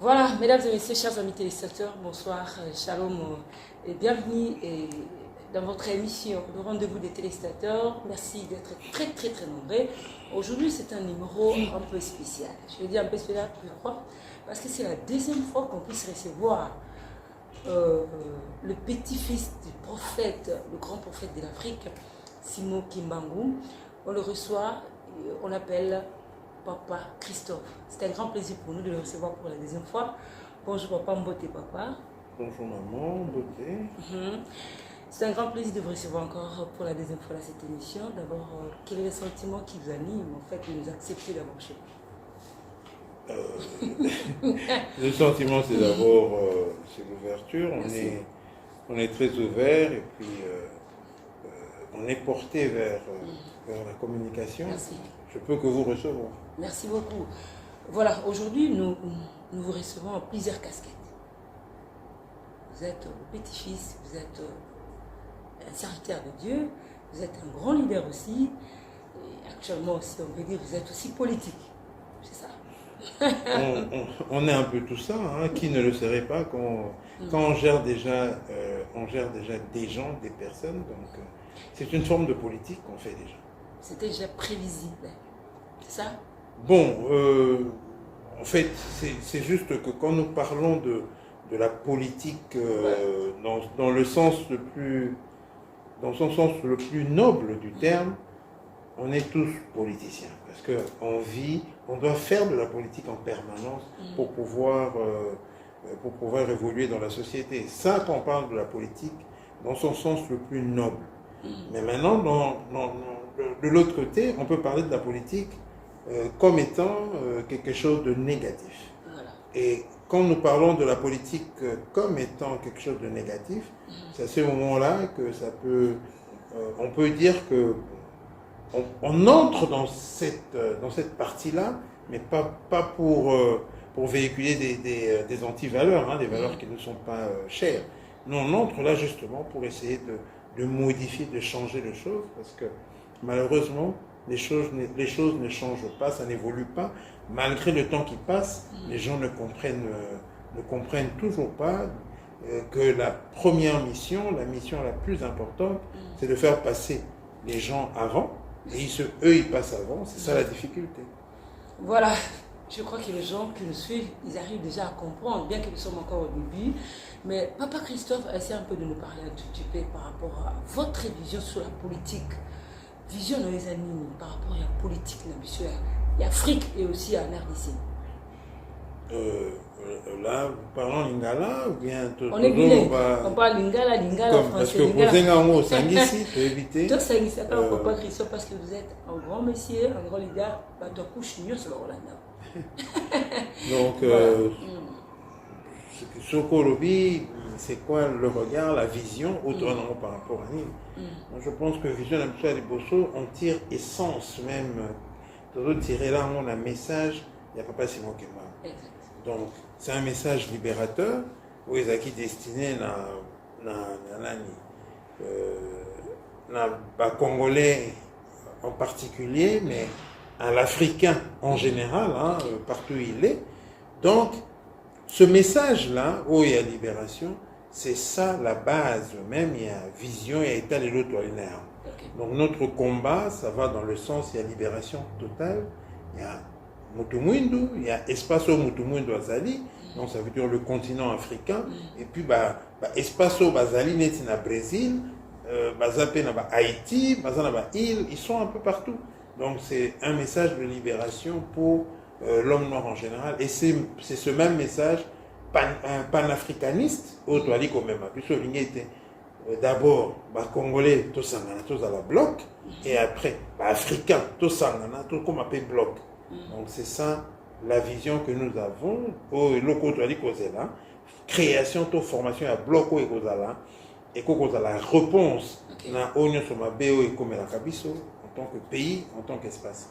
Voilà, mesdames et messieurs, chers amis téléspectateurs, bonsoir, shalom et bienvenue dans votre émission, le rendez-vous des téléspectateurs. Merci d'être très nombreux. Aujourd'hui, c'est un numéro un peu spécial. Je veux dire un peu spécial, pourquoi? Parce que c'est la deuxième fois qu'on puisse recevoir le petit-fils du prophète, le grand prophète de l'Afrique, Simon Kimbangu. On le reçoit, on l'appelle Papa Christophe. C'est un grand plaisir pour nous de le recevoir pour la deuxième fois. Bonjour Papa Mbote Papa. Bonjour maman, Mbote. C'est un grand plaisir de vous recevoir encore pour la deuxième fois dans cette émission. D'abord, quel est le sentiment qui vous anime en fait de nous accepter d'abord chez vous? Le sentiment, c'est d'abord c'est l'ouverture. On est très ouvert et puis on est porté vers la communication. Merci. Je peux que vous recevoir. Merci beaucoup. Voilà, aujourd'hui, nous vous recevons en plusieurs casquettes. Vous êtes le petit-fils, vous êtes un serviteur de Dieu, vous êtes un grand leader aussi. Et actuellement aussi, on peut dire, vous êtes aussi politique. C'est ça. On est un peu tout ça, hein. Qui ne le serait pas quand on gère déjà des gens, des personnes. Donc, c'est une forme de politique qu'on fait déjà. C'était déjà prévisible, c'est ça? Bon, en fait, c'est juste que quand nous parlons de la politique dans le sens dans son sens le plus noble du terme, on est tous politiciens. Parce on doit faire de la politique en permanence pour pouvoir évoluer dans la société. Ça, quand on parle de la politique dans son sens le plus noble. Mais maintenant, de l'autre côté, on peut parler de la politique comme étant quelque chose de négatif. Voilà. Et quand nous parlons de la politique comme étant quelque chose de négatif, c'est à ce moment-là que ça peut... on peut dire que on entre dans cette partie-là, mais pas pour véhiculer des anti-valeurs, hein, des valeurs qui ne sont pas chères. Nous, on entre là justement pour essayer de modifier, de changer les choses, parce que malheureusement, les choses ne changent pas, ça n'évolue pas. Malgré le temps qui passe, les gens ne comprennent toujours pas que la première mission, la mission la plus importante, c'est de faire passer les gens avant, et eux, ils passent avant, c'est ça la difficulté. Voilà. Je crois que les gens qui nous suivent, ils arrivent déjà à comprendre, bien que nous sommes encore au début. Mais Papa Christophe, essaie un peu de nous parler un tout petit peu par rapport à votre vision sur la politique. Vision dans les années par rapport à la politique, il y a Afrique et aussi en RDC. Là, parlons lingala ou bien on est bilingue. On parle lingala français. Parce que vous êtes en haut, Sangisi, tu peux éviter. Tout Sangisi, Papa Christophe, parce que vous êtes un grand monsieur, un grand leader, tu as couché mieux sur le Rolanda. Donc, Sokolobi, c'est quoi le regard, la vision autonome par rapport à nous? Moi, je pense que vision d'Amoussa de Bosso, on tire essence même. Tout tirer là, on a un message, il n'y a pas Simon Kimbangu. Donc, c'est un message libérateur, où ils ont destiné à Congolais en particulier, mais à l'Africain en général, hein, partout où il est. Donc, ce message-là, où il y a libération, c'est ça la base même, il y a vision, il y a état de l'autre ordinaire. Donc notre combat, ça va dans le sens, il y a libération totale, il y a Mutumwindu, il y a Espacio Mutumwindu Azali, donc ça veut dire le continent africain, et puis Espacio Bazali neti na Brésil, Bazape na Haïti, Bazana na île, ils sont un peu partout. Donc c'est un message de libération pour l'homme noir en général. Et c'est ce même message panafricaniste, au Toali quand même, puis était d'abord Congolais, tout sangana, tout à la bloc, et après Africain, tout sangana, tout comme appelé bloc. Donc c'est ça la vision que nous avons au loco Toali Kozela, création, toute formation à bloc et Kozala, et Kozala réponse na Onyo Somabeo et comme la Kabiso. En tant que pays, en tant qu'espace.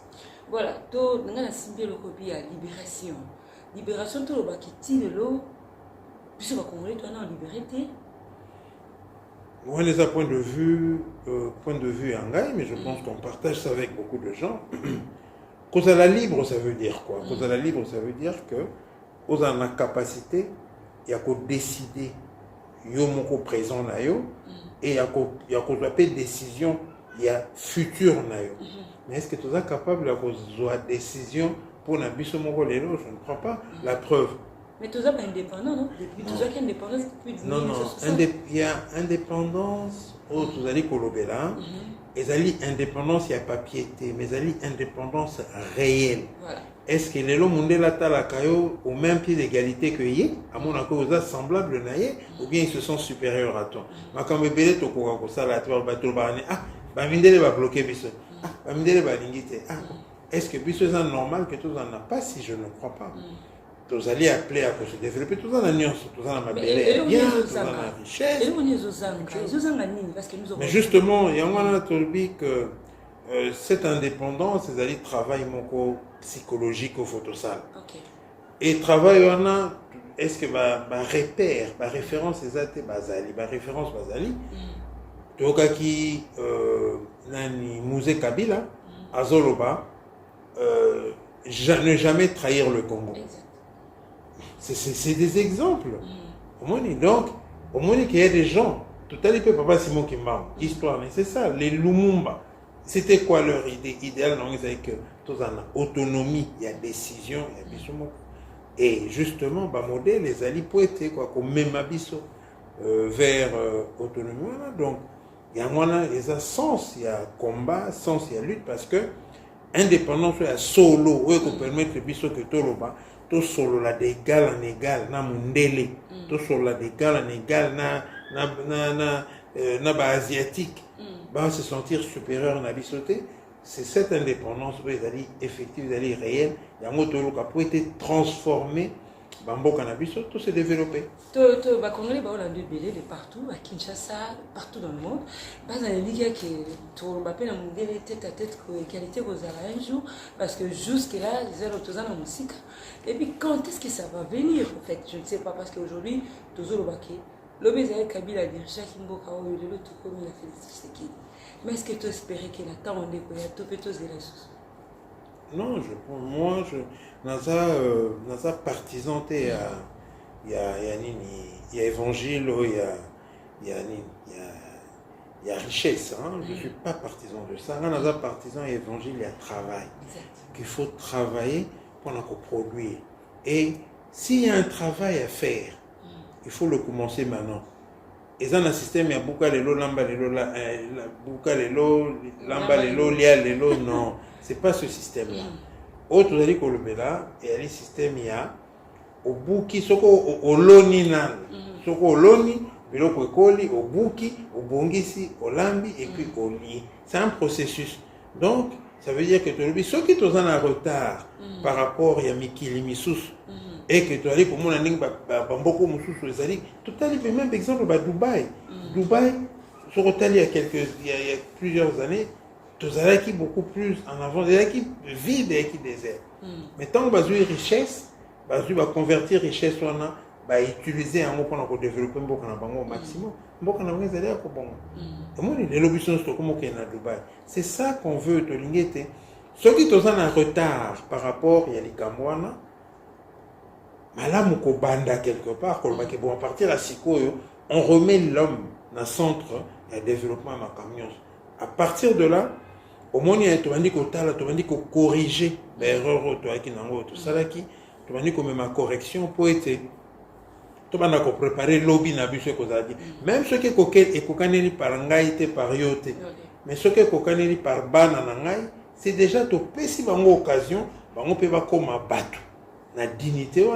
Voilà, tout le monde a signé le copie à libération. Libération, tout le monde qui tire l'eau, puisque le Congolais, tu en as libéré. Moi, les point de vue Angaï, mais je pense qu'on partage ça avec beaucoup de gens. Cause à la libre, ça veut dire quoi? Cause à la libre, ça veut dire que aux en la capacité, il y a qu'à décider, yo moko présent na yo, et il y a qu'à décision, il y a futur na yo. Mais est-ce que tu es capable de décision pour un biso moko lelo? Je ne crois pas. La preuve. Mais tu es indépendant, non? Depuis tu es indépendant depuis non, non. Il y a indépendance, oh, tu as dit Kolobela, et indépendance, il y a papier, mais il y a indépendance réelle. Voilà. Est-ce que les gens au même pied d'égalité que yé, à mon accord, vous êtes semblables ou bien ils se sont supérieurs à toi? Mais quand me belé to ko ça la tu vas ah, ba mindele va bloquer biso. Ah, ba mindele va lingité. Ah, est-ce que biso c'est normal que tout en a pas? Si je ne crois pas. Tous allez appeler à se développer, tout en a nuance, tout en a ma belle, bien, tout en a richesse. Mais justement, il y a un tolbi que cette indépendance, c'est un travail psychologique au photosal. Et travail on a, est-ce que repère, référence c'est bazali, référence bazali. Donc qui nani Musée Kabila, Azoloba, ne jamais trahir le Congo. C'est des exemples. Donc, au moins qu'il y a des gens, tout à l'heure, Papa Simon Kimba, histoire, mais c'est ça, les Lumumba. C'était quoi leur idée idéale? Non, c'est que tout en a autonomie, il y a décision, il y a biso. Et justement, modèle, les alliés poètes, quoi, comme même abisso, vers autonomie. Donc, il y a sens, il y a combat, sens, il y a lutte, parce que indépendance, il y a solo, où qu'on permettre le biso que tout le bas. Tout solo la d'égal en égal na mundele tout solo la d'égal en égal na asiatique va se sentir supérieur na bisoté. C'est cette indépendance où ils allaient effective, ils allaient réelle, il y a un autre qui a été transformé Bambo Cannabis, tout s'est développé. Bah, Congolais, bah, on a belé de partout, à Kinshasa, partout dans le monde. Bah, dans les ligues qui on m'appelle un modèle tête à tête qualité aux un jour, parce que jusque-là, les heures autour dans la musique. Et puis, quand est-ce que ça va venir, en fait? Je ne sais pas, parce qu'aujourd'hui, toujours le baquet, l'obésité Kabila dit, chaque mboka, le tout comme il a fait ce qu'il dit. Mais est-ce que tu espérais qu'il a tant de tout peut tous les ressources? Non, moi, je suis partisan. Il y a évangile, il y a richesse. Je ne suis pas partisan de ça. Dans un partisan évangile, il y a travail. Qu'il faut travailler pour produire. Et s'il y a un travail à faire, il faut le commencer maintenant. Et dans le système, il y a beaucoup de lamba, non. Ce n'est pas ce système-là. Autre chose que le bela, il y a le système, il y a au bouki, au loni nan, au loni, au koli, au bouki, au bongisi, au lambi et puis au lit. C'est un processus. Donc, ça veut dire que tu as ceux qui sont en retard par rapport à Mikili Missous et que tu as dit que mon aning beaucoup Moussous les alliés. Tout à l'heure, même exemple, Dubaï. Dubaï, sur il y a plusieurs années. Tous qui beaucoup plus en avant, des qui vide et qui désert. Mais tant que vous avez richesse, vous va convertir richesse va utiliser un mot pour développer au maximum. C'est ça qu'on veut te ligner. Ceux qui sont en retard par rapport à l'Ikamwana, Malamu Kobanda quelque part, à partir de Sikoyo, on remet l'homme dans le centre de développement de camion. À partir de là, au moins, tu m'as dit que corriger l'erreur, tout ça, tu m'as dit que ma correction peut être. Tu m'as préparé lobby, même ceux qui sont par ngaïté, par yote, mais ceux qui sont par bananangaï, c'est déjà tu peux si une occasion, on peut pas comme un bateau. La dignité,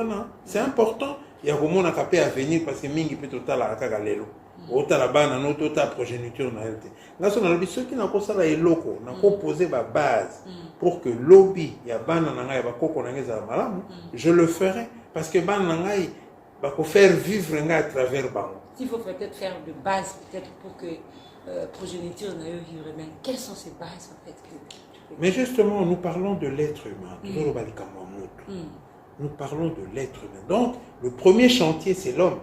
c'est important. Il y a comment on a capé à venir parce que mingi peut total à Kagalelo. Autant la banane, autant la progéniture. Là, ceux qui n'ont pas ça, ils n'ont pas posé la base pour que lobby, il y a banane, je le ferai parce que banane, il va faire vivre à travers banane. Il faut peut-être faire de base, peut-être pour que progéniture n'aille. Quelles sont ces bases en fait Mais justement, nous parlons de l'être humain. Nous parlons de l'être humain. Donc, le premier chantier, c'est l'homme.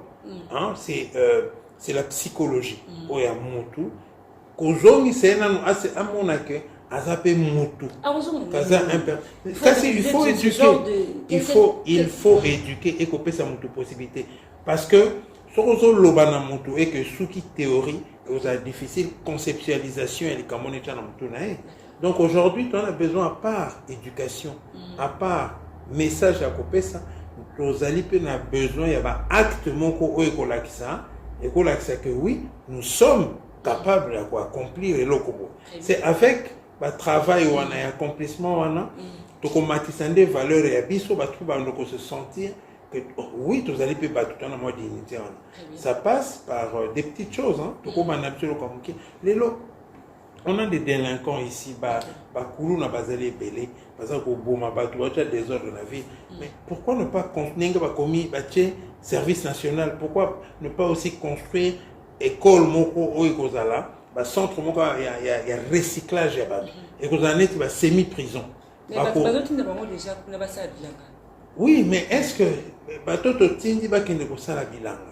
C'est la psychologie. Oya mutu. Kozomi c'est un monake azape mutu. Il faut éduquer. Il faut éduquer et couper sa mutu possibilité. Parce que ce que l'obana mutu et que sous qui théorie, vous avez difficile conceptualisation et les camones donc aujourd'hui, on a besoin à part éducation, à part message à couper ça. Nous avons besoin, il y a un acte et que oui, nous sommes capables d'accomplir les locaux. C'est avec le travail ou un accomplissement, nous avons des valeurs et abysses, nous se sentir que oui, nous allons battre tout en mode dignité. Ça passe par des petites choses. On a des délinquants ici, des ordres de la vie. Mais pourquoi ne pas construire service national? Pourquoi ne pas aussi construire école centre il y a recyclage et semi-prison. Oui, mais est-ce que bateau tindi ba kende ko sala bilanga?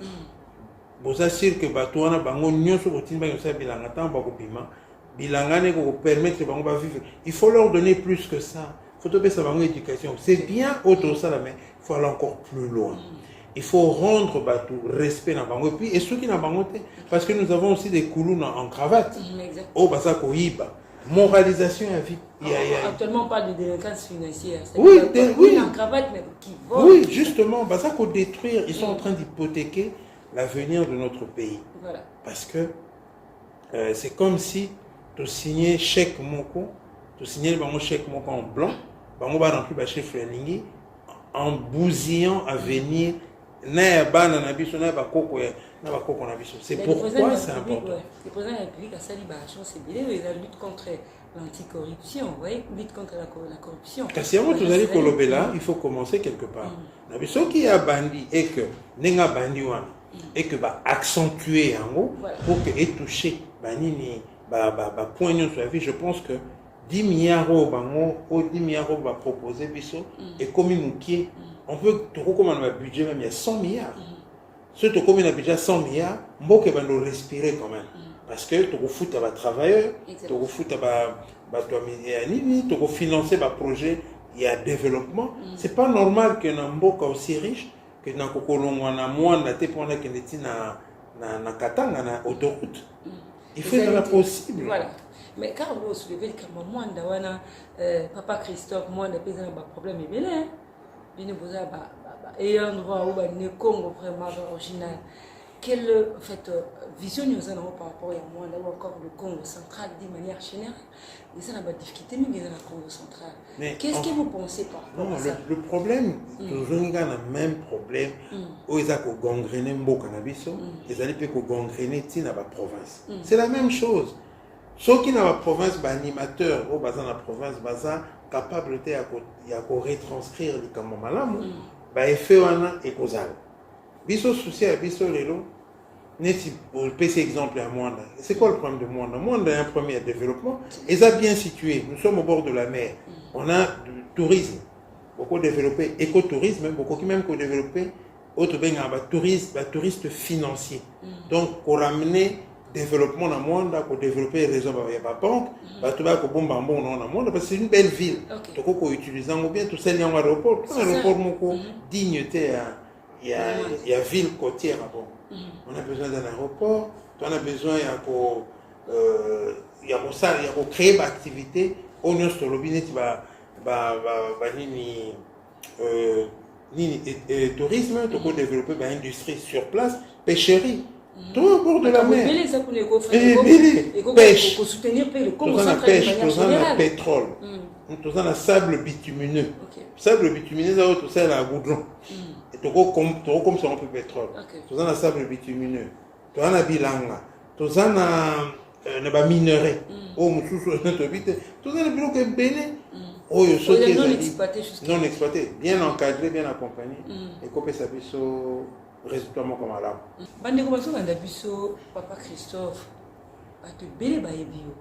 Vous assurez que bateau wana bango nyonso ko tindi ba ko sala bilanga tant ba ko bima. Bilanga ne ko permettre bango ba vivre. Il faut leur donner plus que ça. Faut te ça bango éducation. C'est bien auto ça mais il faut aller encore plus loin. Il faut rendre bateau respect na bango puis et ceux qui na bango parce que nous avons aussi des coulous en cravate. Oh basa ko yiba. Moralisation à vie. Actuellement, on parle de délinquance financière. Oui, en cravate, mais qui vole. Oui, justement, ça qu'on détruire, ils sont en train d'hypothéquer l'avenir de notre pays. Voilà. Parce que c'est comme si tu signais chèque moko, tu signais le chèque moko en blanc, tu vas remplir le chef Fleningi en bousillant à venir. C'est pourquoi c'est important. Le président de la République a sali la lutte contre l'anticorruption, vous voyez, lutte contre la corruption. Si vous allez kolobela, il faut commencer quelque part. Ce qui a bandi et que nenga bandi wana et que va accentuer en haut pour que et toucher banini point sur la vie, je pense que 10 milliards bango ou 10 milliards va proposer biso et comme nous on peut recommander un budget même il y a 100 milliards. Si tu as un budget 100 milliards, il faut respirer quand même. Parce que tu as foutu à travailleurs, tu as foutu à financer un projet, il y a développement. Ce n'est pas normal que un mboka aussi riche, que dans un mois, na katanga na autoroute. Il faut être possible. Voilà. Mais quand vous soulevez le moi, Papa Christophe, moi, on a un problème. Il y a un endroit où il y a un Congo vraiment original. Quelle vision nous avons par rapport à moi, là où encore le Congo central, d'une manière générale? Il y a des difficultés, mais il y a le Congo central. Qu'est-ce que vous pensez par rapport à ça? Le problème, toujours il y a le même problème. Où ils ont gangréné le cannabis, ils ont gangréné la province. C'est la même chose. Ceux qui dans la province, animateurs, au bazar dans la province, capable de retranscrire les camomalamu, effet wana et causal. Biso souci à biso lelo, neti pour passer exemple à Mwanda. C'est quoi le problème de Mwanda? Mwanda est un premier développement. Ils sont bien situés. Nous sommes au bord de la mer. On a du tourisme, beaucoup développé, écotourisme, beaucoup qui même développé, autre tourisme financier. Donc pour ramener développement dans le monde, pour développer les réseaux de la banque, parce que c'est une belle ville. Donc, on utilise bien tout ça, il y a un aéroport. L'aéroport, dignité, il y a ville côtière. On a besoin d'un aéroport, on a besoin de créer une activité. On a sur le binet, tourisme, on développer une industrie sur place, pêcherie. Tout au bord de la mer. Pêche. Pour soutenir le Congo central de manière générale. Pétrole. Tout ça, le sable bitumineux. Sable bitumineux, tout ça, la goudron. Et tout comme ça, on peut pétrole. Tout ça, le sable bitumineux. Tout ça, la bilanga. Tout ça, la minerai. Oh, tout ça, le bureau qui est belé. Oh, non exploité. Bien encadré, bien accompagné. Et qu'on peut s'appuyer sur résultat comme à l'âme. Bandeko bazolanda biso Papa Christophe bato ebele bayebi yo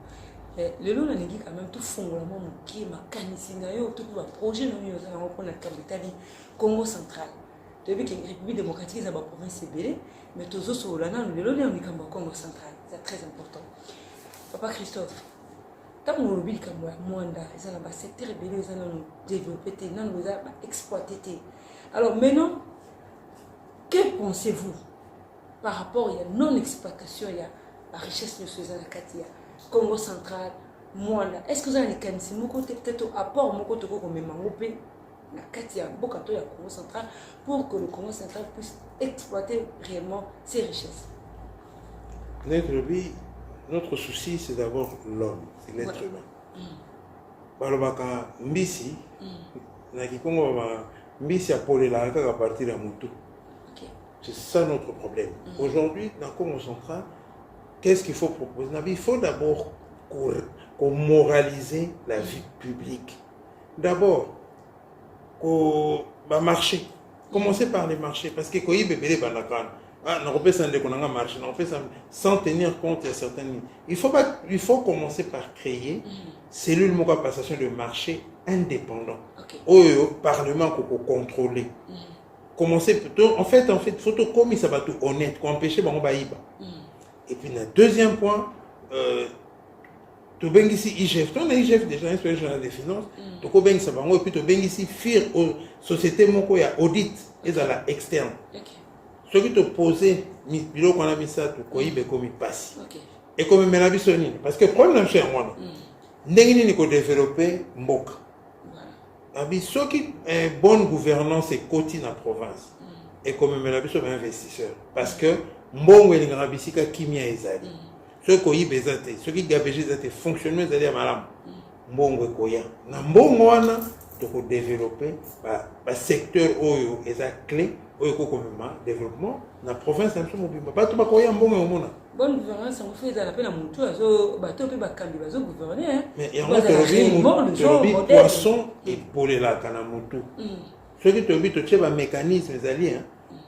lelo nalingi quand même tofungola mwa moke makanisi na yo to ba projet na yo ozala mpona kabetali Congo central toyebi ke République démocratique eza baprovince ebele mais tozosolola nano lelo nde likambo ya Congo central c'est très important. Papa Christophe, tant que nous avons Mwanda, ils ont un secteur ébélé, ils ont développé, ils ont exploité. Alors maintenant, que pensez-vous par rapport à la non-exploitation, il y a la richesse de la Katia, Congo central, Mwanda? Est-ce que vous avez un mécanisme, peut-être au apport, mon côté, comme Mangopé, la Katia, Bokato, il y a Congo central, pour que le Congo central puisse exploiter réellement ses richesses? Notre souci, c'est d'abord l'homme, c'est l'être humain. Balobaka Mbisi, Nakikongo Mbisi a polé la à partir de Moutou. C'est ça notre problème. Aujourd'hui, dans le Congo central, qu'est-ce qu'il faut proposer? Il faut d'abord qu'on moralise la vie publique. D'abord, qu'on marcher. Commencer par les marchés. Parce que quand il y a des marché, sans tenir compte de certaines lignes. Il faut commencer par créer cellule de passation de marché indépendant. Au Parlement qu'on contrôler. Commencer plutôt, en fait, faut tout comme ça va tout honnête, qu'on empêche bon baïba. Et puis le deuxième point, tu bengi ici IGF, tu as IGF déjà inspecteur général des finances, tu ko bengi ça va et puis tu bengi ici FIR aux sociétés moko ya audit et à la externe. Ce qui te posait bilo qu'on a mis ça tu koibe comme il passe. Et comme mais la bisonine parce que problème chez moi ndengini ni ko développer mboka. Ce qui est bonne gouvernance et côté dans la province. Et comme même la biso investisseur. Parce que mbongo et l'ingabisika kimia ezali. Ceux qui ont bezate, ceux qui gabéjé zate fonctionnement ezali à malam. Mbongo koya. Na mbongo wana to ko développer ba secteur oyo eza clé oyo ko comme développement na province na mobimba. Ba to ba koya mbongo omona. Bonne gouvernance, on fait la peine à mon tour, bateau peut bakambi bazo gouverner. Mais il y a un poisson et pour les lacs à Moutou. Ce qui te dit de faire un mécanisme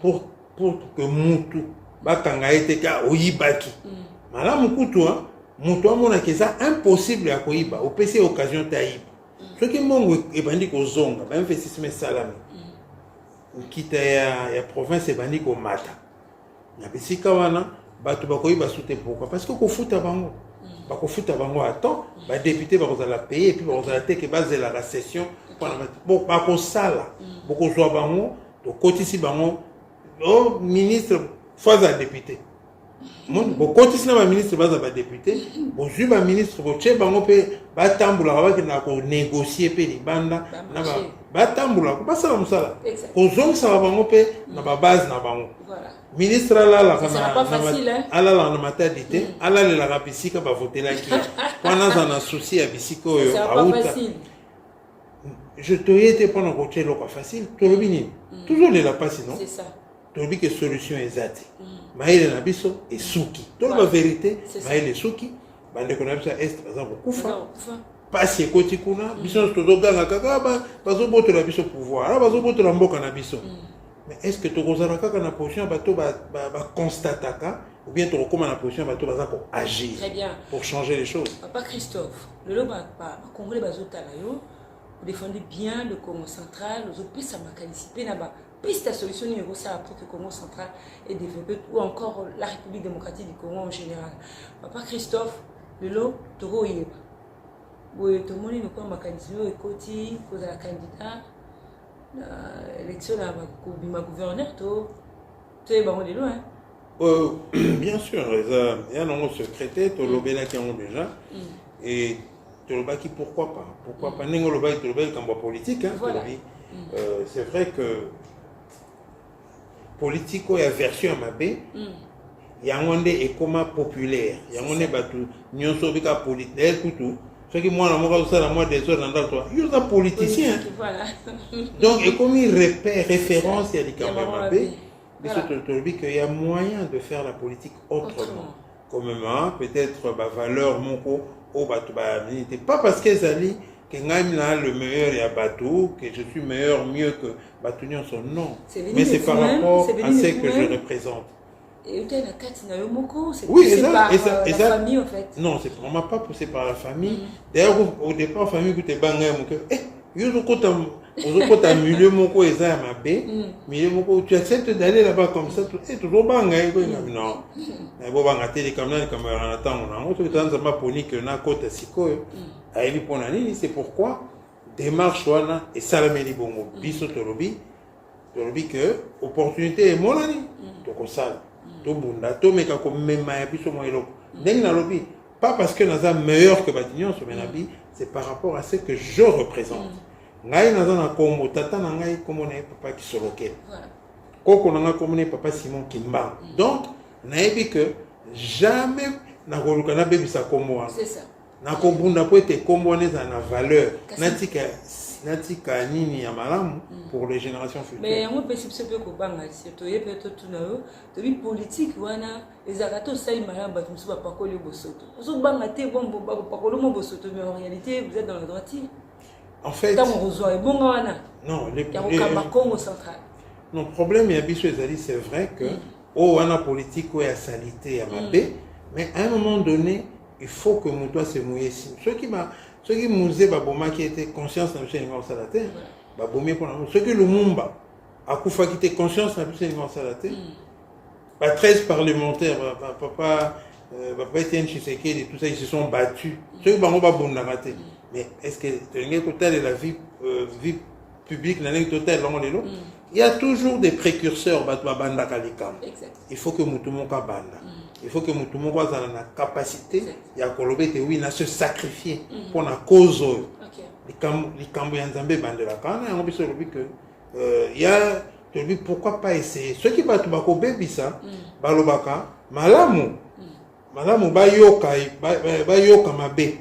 pour que Moutou bakanga ete ka oyibaki. Madame Moutou Moutou amona que ça impossible à koyiba au PC occasion taïb. Ce qui mongo et bandi ko zonga, ba investissement salami. Quitte ya province et bandi ko mata. Na bisika wana bato bakoyi basute pourquoi parce que ko futa bango bako futa bango attend ba député bako la payer et puis bako la teke base de la session bon bako sala bako zo bango to kotisi bango o ministre faza député mon bo kotisi na ba ministre baza ba député bo ju ba ministre bo che bango pe ba tambula ba ke na ko négocier pe libanda na ba tambula ko basala musala ko zonga sa bango pe na ba base na bango voilà. Ministre là la na matadité ala le la rapisika ba voter la qui pendant un souci à bisiko yo auta je te été pendant côté lo pas facile to lobini toujours de la passe non c'est ça to lobi que solution exacte maïle na biso et souki to la vérité maïle souki bande ko na biso est par exemple kufa passe côté kuna biso to doganga kaka ba zo boto la biso pouvoir ala ba zo boto la mboka na biso. Mais est-ce que tu as une position bateau constater ou bien tu recommandes la position bateau pour agir pour changer les choses? Papa Christophe, le Congolais bazotalayo, vous défendez bien le Congo central, vous avez pu participer là-bas. Puis la solution numéro ça pour que le Congo central est développé ou encore la République démocratique du Congo en général. Papa Christophe, le lot Toro Yeba. Oui, tout le monde est encore mécanisme et côté pour la candidat. L'élection de ma gouverneur, tu es bon de loin. Bien sûr, il y a un secrétaire, tu l'as qui ont déjà. Et tu l'as qui pourquoi pas? Pourquoi pas? Tu l'as comme politique. C'est vrai que politique, il y a version à ma baie. Il y a un écoma populaire. Il y a un écoma politique. Ce qui moi, des autres dans toi, il y a des politiciens. Donc, et comme il repère, référence, il y a des camarades, il y a moyen de faire la politique autrement. Comme peut-être valeur, mon co, pas parce que Zali, que le meilleur et à Batou, que je suis meilleur, mieux que Batounion, son nom. Mais c'est par rapport à ce que je représente. Et c'est oui, par la famille en fait. Non, c'est vraiment pas poussé par la famille. D'ailleurs, au départ, la famille, tu es bangé, Aux autres, milieu moko et ça ma paix, milieu moko tu acceptes d'aller là-bas comme ça, et toujours bang non. Mais bon bang télé comme là comme on attend on a tout le temps ça m'a poni que na côté siko ayebi pona nini c'est pourquoi démarche wana et salameli bongo biso tolobi que opportunité est monani to ko sala to bunda to meka ko mema ya biso mo eloko ndenge na lobi pas parce que naza meilleur que Batignon sur Menabi, c'est par rapport à ce que je représente. Ngai naza na kombo tata na ngai comme on est papa qui solokel. Koko na ngai comme on est papa Simon Kimba. Donc naebi que jamais na koluka na bebisa kombo. C'est ça. Na ko bunda po ete kombo na na valeur. Natika nini ya malamu pour les générations futures. Mais on peut se peu ko banga surtout et peut-être tout na eux de vie politique wana les arato sai malamu ba tumsu ba pakoli bosoto. Ozo banga te bon ba pakolo mo bosoto mais en réalité vous êtes dans la droiture. En fait dans mon rejoint et bon wana. Non, le Congo central. Non, problème ya biso ezali c'est vrai que wana politique ou ya salité ya mabe mais à un moment donné il faut que muto se mouiller. Ceux qui musée baboma qui était conscience na biso ngao salate babomé pour ceux qui Lumumba akufa qui était conscience na biso ngao salate ba 13 parlementaires papa Etienne Tshisekedi et tout ça ils se sont battus ceux qui bango babonda raté mais est-ce que tu total la vie publique la totale il y a toujours des précurseurs banda kalikam il faut que mutumoka banda il faut que mutumoka ait la capacité ya kolobete oui na se sacrifier pour la cause les cambo ya nzambe bandela kana yango biso lobi que il y a pourquoi pas essayer ceux qui batu bako bebisa balobaka malamu bayoka mabe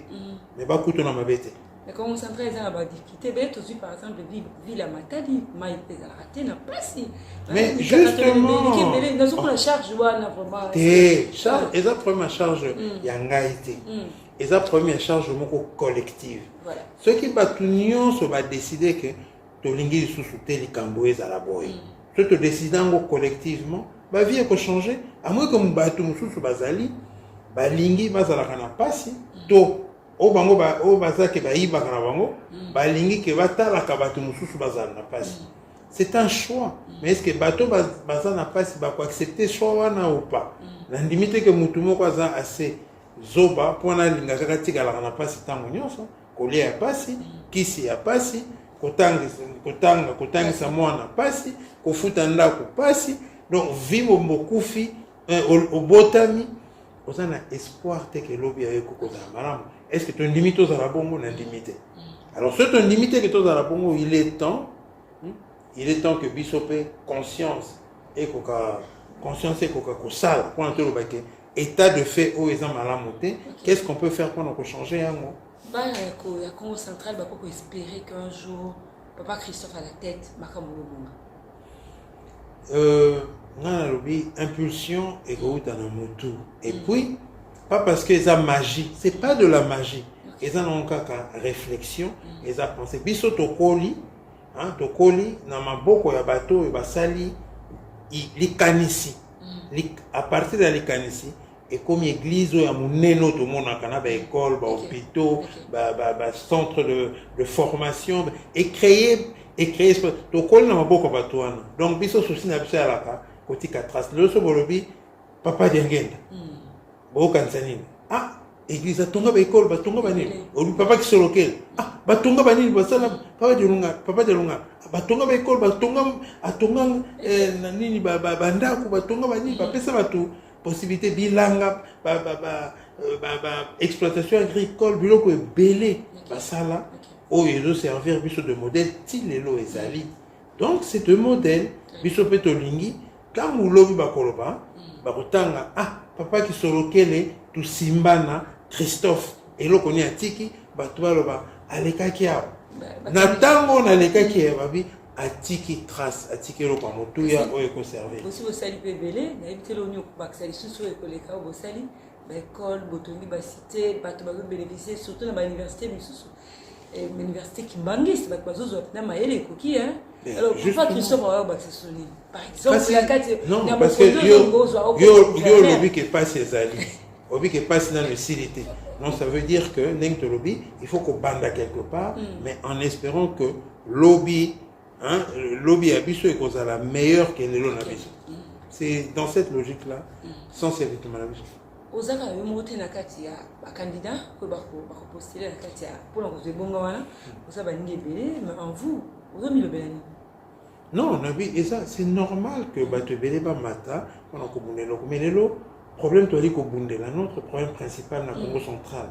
mais bakuto na mabete. Mais quand on s'entraîne à la difficulté, par exemple, ville à Matadi, mais raté n'a pas si. Mais justement, nous avons la charge, vraiment. Charge, et la première charge, il y a une gaïté. Et la première charge, collective. Ceux qui battent l'union, se va décider que tu lingi sous-souter les camboués à la boye. Ceux qui décident collectivement, la vie est changée. À moins que nous battons sous bazali, lingi bazalakana passi, to. O bango ba o bazake ba iba kana bango ba lingi ke batala ka batu mususu bazana na pasi c'est un choix mais est-ce que bato bazana na pasi ba ko accepter choix wana ou pas na limite que mutu moko aza assez zoba pona linga kaka tikala na pasi tango nyonso kolia ya pasi kisi ya pasi kotanga sa mwana pasi kofuta ndako pasi donc vivre mokufi au botami on a espoir que lobby avec Coco Zamaram. Est-ce que tu as une limite aux Arabongos? Limité. Alors, ce que tu limité que tu as Arabongos, il est temps que Bissopé conscience et Coca sale pour entrer au baquet. État de fait où ils ont malamoté. Qu'est-ce qu'on peut faire pour nous changer un mot? Il y a Congo central, il faut espérer qu'un jour, Papa Christophe à la tête, impulsion et motu. Et puis, pas parce que ça magie, c'est pas de la magie. Ils ont encore réflexion, ils ont pensé. Biso tokoli, na maboko ya bateau et basali, likanisi. À partir de likanisi, et comme église ou ya muneno tout le monde a ba école, ba hôpitaux, ba centre de formation et créer tokoli na maboko bateau. Donc biso souci na biso alaka. Côté 4 traces le sobolobi papa d'engenda bokansanini église atonga ba école batonga banini obi papa qui solokel batonga banini basala papa de lunga batonga ba école batonga atonga na nini bandako batonga banini bapesa batu possibilité bilanga exploitation agricole biloko ebele basala oyo servir biso de modèle tilelo ezali donc c'est de modèle biso petolingi quand vous l'avez bakoloba bakotanga papa qui solokele tu simbana Christophe et lo koni atiki batwa loba alekaki ya na tango na lekaki ya babi atiki trace atiki lo pa motuya oyo conserver aussi au sali pebele na ebitelo nyo baksali susu ekoleka au sali ba école botongi ba cité bato ba bénéficier surtout na ba université misusu l'université qui mangiste ba kwazo na mayele koki alors pourquoi Christophe va avoir accessoire par exemple la carte non parce que yo le but que pas ses alliés obi que passe dans le silité. Donc ça veut dire que neng to lobby, il faut qu'on bande quelque part, mais en espérant que lobby, hein, lobby abisso est cause à la meilleure que les lois abisso. C'est dans cette logique-là, sans servir de malabisso. Ozaka yo mote na kati ya ba candidat ko ba postuler na kati ya pour la cause bonga wana osaba ninge belé mais en vous ozomi le belani. Non, et ça c'est normal que bato belé ba mata on a kobundelo mais lelo problème to ali kobundela notre problème principal na Congo central.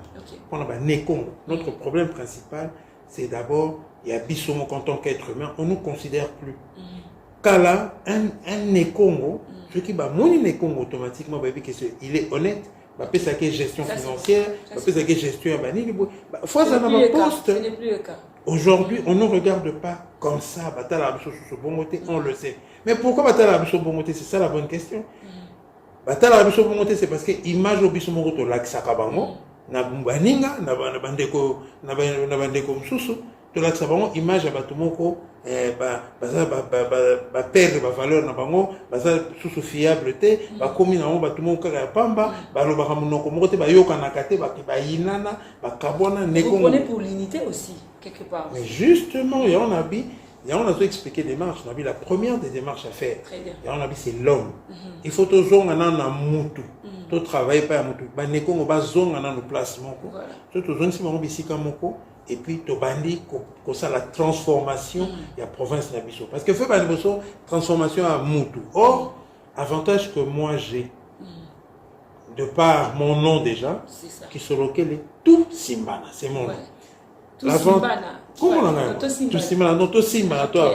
On a ba né Congo. Notre problème principal c'est d'abord il y a bisomo en tant qu'être humain, on nous considère plus. Kala un né Congo ce qui va moni Congo automatiquement bah, il est honnête bah peut ça que gestion financière bah peut ça que gestion bani bah fois ça n'a pas poste. Aujourd'hui on ne regarde pas comme ça bah t'as la biso sur bon côté on le sait mais pourquoi bah t'as la biso bon côté c'est ça la bonne question bah t'as la biso bon côté c'est parce que image au biso mon côté lac sakabango na baninga na bandeko msusu to lac sakabango image à batumoko ba perdre ba valeur na bango baza sous fiabilité ba komi na ba tumo kaka pamba ba lo ba munoko moko te ba yoka na kate ba inana ba kabona neko. Vous prenez pour l'unité aussi quelque part. Mais justement, il y en a bi, il y en a tout expliqué des démarches, on a vu la première des démarches à faire. Il y en a vu c'est l'homme. Il faut tout zong na mutu. Tout travailler pas mutu. Ba neko ngo ba zong na no place moko. Tout zong si mo bisika moko. Et puis tobandi ko ça la transformation il y a province na biso parce que fait ba biso transformation à mutu. Or avantage que moi j'ai de par mon nom déjà qui se localise tout Simbana, c'est mon nom. Tout Simbana. Comment on a tout Simbana, non tout Simbana toi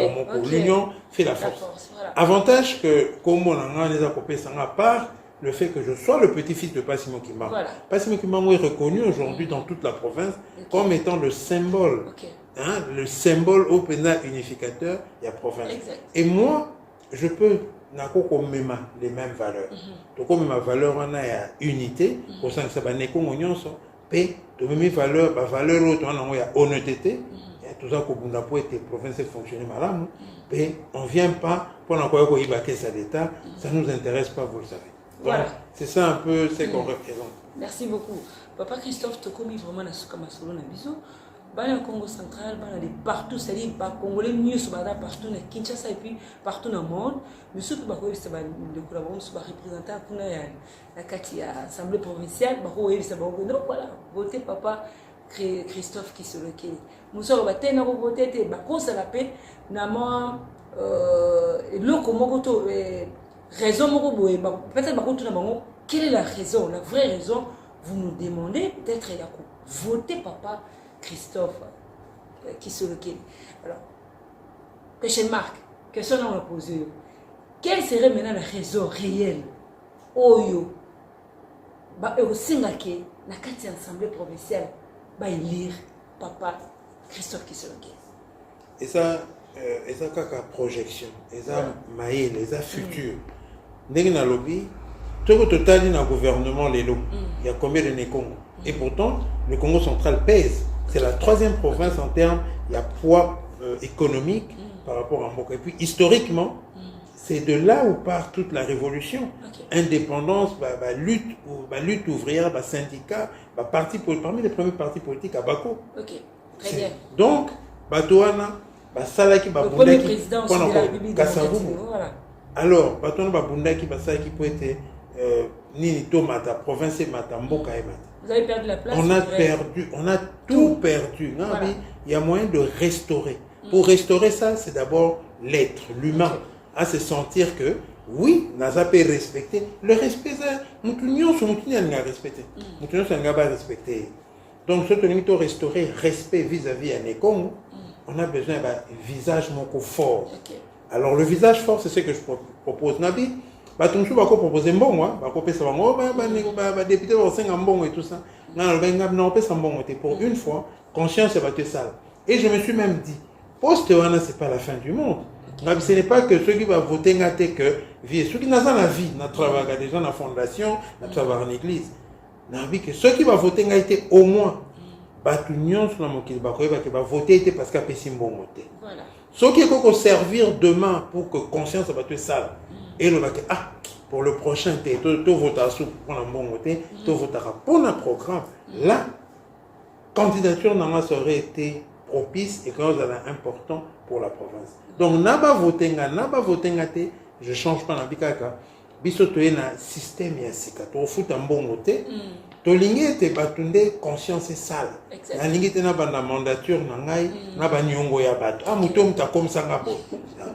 l'union fait la force. Avantage que comme on a les accompagner ça à part le fait que je sois le petit-fils de Passimo Kimba. Passimo Kimba est reconnu aujourd'hui dans toute la province comme étant le symbole, hein, le symbole au pénal unificateur de la province. Et moi, je peux n'avoir les mêmes valeurs. Donc, comme ma valeur, on a unité, au sein de ça, et de mes valeurs, ma valeur, on a honnêteté, tout ça, qu'on a été province fonctionner mal, et on ne vient pas pour n'avoir quoi ça d'État, ça ne nous intéresse pas, vous le savez. Voilà. C'est ça un peu ce qu'on représente. Merci beaucoup. Papa Christophe Tokomi, vraiment, comme solo na biso. Dans le Congo central, dans partout, c'est-à-dire les Congolais mieux sont partout, dans Kinshasa et puis partout dans le monde. Mais ceux qui sont représentés pour l'Assemblée provinciale, donc voilà, votez Papa Christophe qui se le quai. Nous sommes votés, ça la paix, raison peut-être quelle est la raison, la vraie raison, vous nous demandez peut-être voter Papa Christophe qui se le quai. Alors, question Marc, question on a posée. Quelle serait maintenant la raison réelle Oyo ba Singake na kati assemblée provinciale ba élire Papa Christophe qui se le quai. Et ça kaka projection, et ça maïl, et ça futur. Ndenge na lobby, tout le total dans le gouvernement Lelo, il y a combien de Congo? Et pourtant, le Congo central pèse. C'est la troisième province en termes, il y a poids économique par rapport à Mboka. Et puis historiquement, c'est de là où part toute la révolution. Indépendance, lutte ouvrière, syndicat, parmi les premiers partis politiques à Bako. Très bien. Donc, Batouana, le premier président aussi de la République démocratique. Alors, Batouana Babundaki, Basalaki peut être Nini Tomata, province Mata, Mboka et Mata. Vous avez perdu la place. On a tout perdu. Non, voilà. Il y a moyen de restaurer. Pour restaurer ça, c'est d'abord l'être, l'humain, à se sentir que, oui, n'a pas respecté. Le respect, nous n'a respecté. Nous n'a pas respecté. Donc, ce que nous restaurer respect vis-à-vis à Nekongo, on a besoin d'un visage fort. Alors, le visage fort, c'est ce que je propose. Nabi, tu vas proposer bon, député bon et tout ça. Pour une fois, conscience est sale. Et je me suis même dit, poste c'est pas la fin du monde. Ce n'est pas que ceux qui vont voter que ceux qui n'ont pas la vie, n'a travaillé déjà dans la fondation, n'a travaillé en église. Que ceux qui vont voter au moins, batunion sur la moquille, va voter parce qu'il y a bon voter. Ceux qui vont servir demain pour que conscience soit sale. Et le pour le prochain thé, tu votes pour un bon thé, tu voteras pour un programme. La candidature normalement ça aurait été propice et quand c'est important pour la province. Donc n'a pas voté je change pas na bikaka. Biso to na système ya sika. To fout un bon thé. To lingi te batunde conscience sale. Na lingi te na banda mandature na ngai na ba nyongo ya bato. Ah muto mta comme ça ngabo.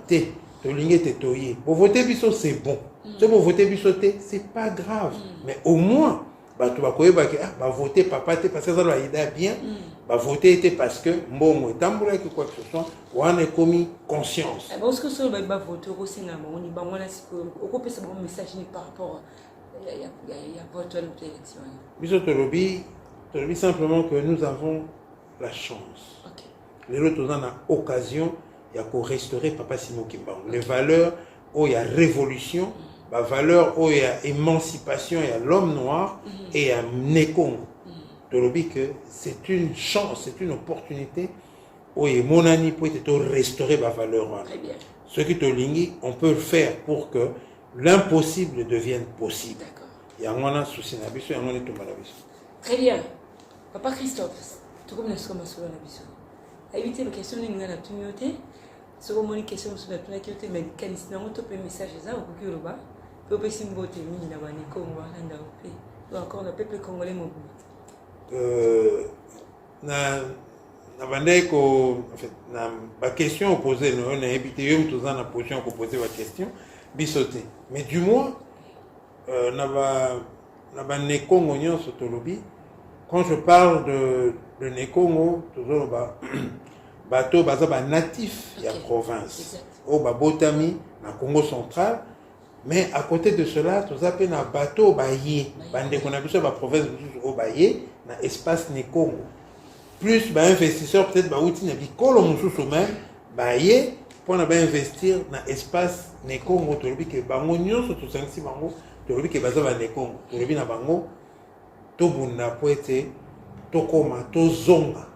Te to lingi te toyi. Pour voter biso c'est bon. Si vous votez biso te c'est pas grave. Mais au moins bato bakoyeba ke ba voter papa te parce que ça doit aider bien. Ba voter était parce que mbongo tambula que quoi que ce soit on est commis conscience. Parce que ça va voter aussi na on y ba mona siko okope ça bon message ni par rapport il y a vote à l'élection. Biso tolobi simplement que nous avons la chance. OK. Les autres on a occasion il y a qu'on restaurer papa Simon Kimbangu. Les valeurs où il y a révolution, la valeur où il y a émancipation, il y a l'homme noir et il y a Nekongo. Tolobi que c'est une chance, c'est une opportunité où il y a mon ami pour te restaurer la valeur. Très bien. Ce qui te lingi, on peut le faire pour que l'impossible devienne possible. D'accord. Il y a un souci na biso, il y a un tomba na biso. Très bien. Papa Christophe, tu comme na soma solo na biso. Éviter les questions ni ngana tunyote. Soko moni question sur la tunyote mais kanisi na ngoto pe message za okuki loba. Pe pe simbote mingi na bani Kongo landa ope. Ou encore le peuple congolais mobutu. Na bandeko en fait na ba question opposée on a évité yo tous na position ko poser la question bisoté mais du moins na ba Nekongo nyonso tolobi quand je parle de Nekongo toujours bato baza ba natif ya province au ba botami na Congo central. Mais à côté de cela, tout ça peut na bateau baillé, bande qu'on a vu sur la province au baillé, na espace Nekongo. Plus ba investisseur peut-être ba outil na bikolo mususu même baillé pour na ba investir na espace Nekongo to lobi ke bango nyonso to sangisi bango to lobi ke baza ba Nekongo to lobi na bango to bunda poete to koma to zonga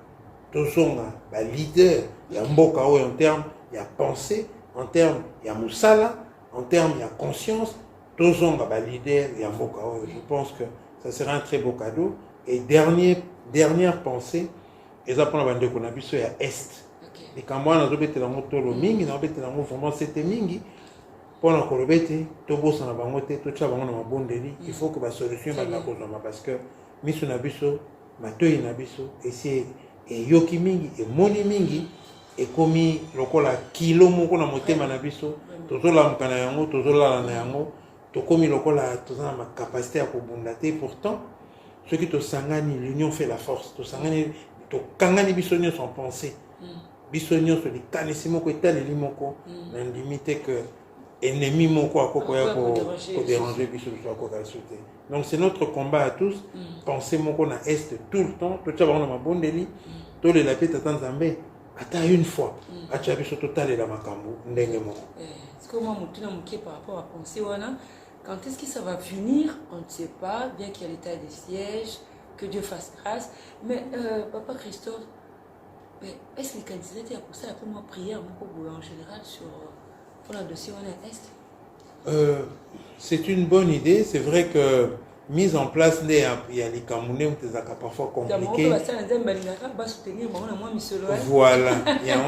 ba leader ya mboka o en termes ya pensée, en termes ya musala. En termes de conscience, tous ont un leader et un beau chaos. Je pense que ça sera un très beau cadeau. Et dernière pensée, ils apprennent à vendre qu'on a vu sur l'Est. Et quand moi, on a obété dans mon tolo mingi, on a obété dans mon vraiment c'était mingi. Pour la colobété, tout beau sans la bangote, tout ça, on a un bon délit. Il faut que la solution soit la cause parce que mis on a vu ça, ma toi il a vu ça, et c'est yoki mingi et moni mingi. Et comme lokola kilo moko na motema na biso tozola mukana yango tozola na yango to komi lokola tozana ma capacité à kobunda te pourtant ceux qui to sangani l'union fait la force to sangani to kangani biso nyonso en pensée biso nyonso likanisi moko etaleli moko na limite que ennemi moko akoko ya ko déranger biso akoko ya sauter. Donc c'est notre combat à tous penser moko na est tout le temps to tsa bango na mabondeli to le lapeta tanzambe. Attends une fois, tu as vu ce total et la macambo, est-ce que moi, je par rapport à penser, quand est-ce que ça va venir, on ne sait pas, bien qu'il y ait l'état des sièges, que Dieu fasse grâce. Mais, Papa Christophe, est-ce que les candidats étaient pour ça, après moi, prière, en général, sur le dossier Est? C'est une bonne idée, c'est vrai que mise en place il y a les Camerounais qui sont parfois compliqués. Voilà, il y a un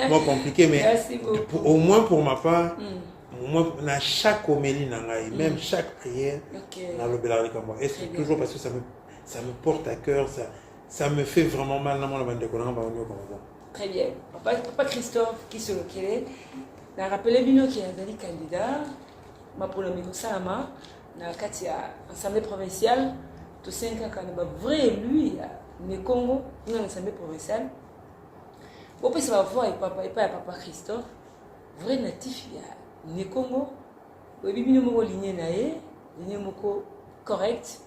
moins compliqué, mais au moins pour ma part, dans chaque homélie, même chaque prière, dans le Bélari Cameroun, et c'est toujours parce que ça me porte à cœur, ça me fait vraiment mal dans mon bande de Coran. Très bien. Papa Christophe, qui se lequel a rappelé Bino qui est un candidat, ma pour le Salama. Na kati ya assemblée provinciale to 5 ans quand vrai élu ya Nekongo dans l'assemblée provinciale bon peut ça va voir et papa Christophe vrai natif ya Nekongo o bibino moko lignée lignée moko correct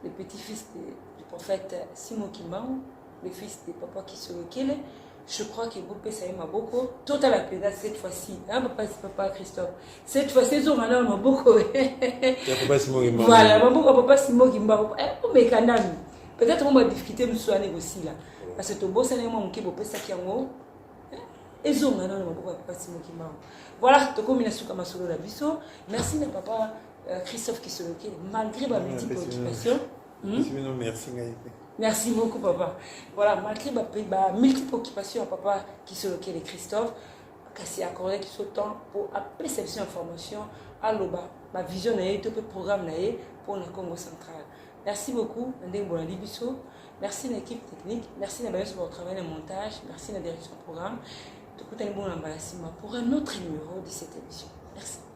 le petit-fils du prophète Simon Kimbangu le fils de papa Kisolokele. Je crois que vous pouvez savoir beaucoup. Tout à la pédale cette fois-ci. Hein, papa Christophe. Cette fois-ci, ils ont un beaucoup. Voilà, papa Simon Kimbangu. Mais quand même, peut-être on va discuter de ce aussi là. Parce que tout beau, c'est un moment qui peut ça qui en haut. ezonga na maboko papa Simon Kimao. Voilà, to comme Nasuka Masolo la biso. Merci na papa Christophe Kisoloke malgré ma multiple occupation. Merci beaucoup papa. Voilà, malgré ma multiple occupation papa Kisoloke et Christophe kasi accordé qui soit temps pour appeler cette information à l'OBA. Ma vision est tout le programme pour le Congo central. Merci beaucoup, merci à l'équipe technique, merci à votre travail de montage, merci à la direction du programme. Tout le monde pour un autre numéro de cette émission. Merci.